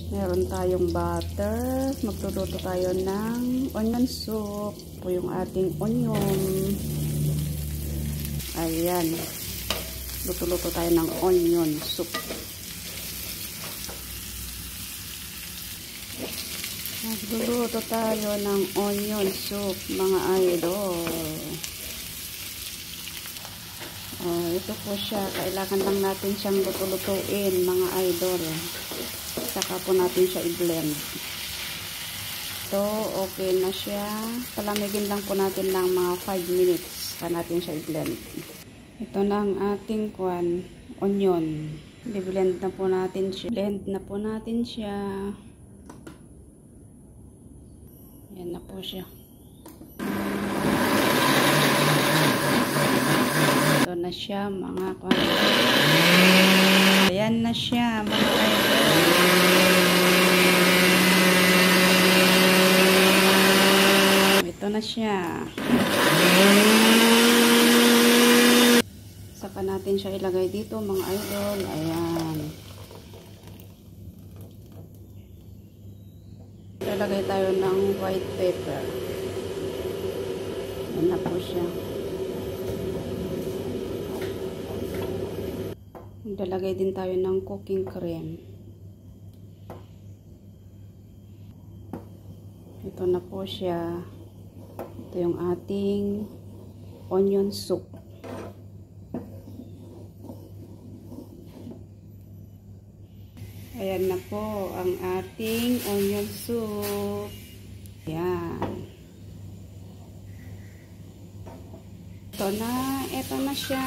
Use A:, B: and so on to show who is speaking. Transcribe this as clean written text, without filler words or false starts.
A: Meron tayong butter. Magluluto tayo ng onion soup. Po yung ating onion. Ayan. Luto-luto tayo ng onion soup. Magluluto tayo ng onion soup, mga idol. Oh, ito po siya. Kailangan lang natin siyang luto-lutuin, mga idol. Saka po natin siya i-blend. So, okay na siya. Palamigin lang po natin ng mga 5 minutes. Saka natin siya i-blend. Ito na ang ating onion. I-blend na po natin siya. Blend na po natin siya. Yan na po siya. Ito na siya, mga ayan na siya, mga idol. Ito na siya. Saka natin siya ilagay dito, mga idol. Ayan. Ilagay tayo ng white pepper. Ayan na po siya. Lalagay din tayo ng cooking cream. Ito na po siya. Ito yung ating onion soup. Ayan na po ang ating onion soup. Ayan. Ito na siya.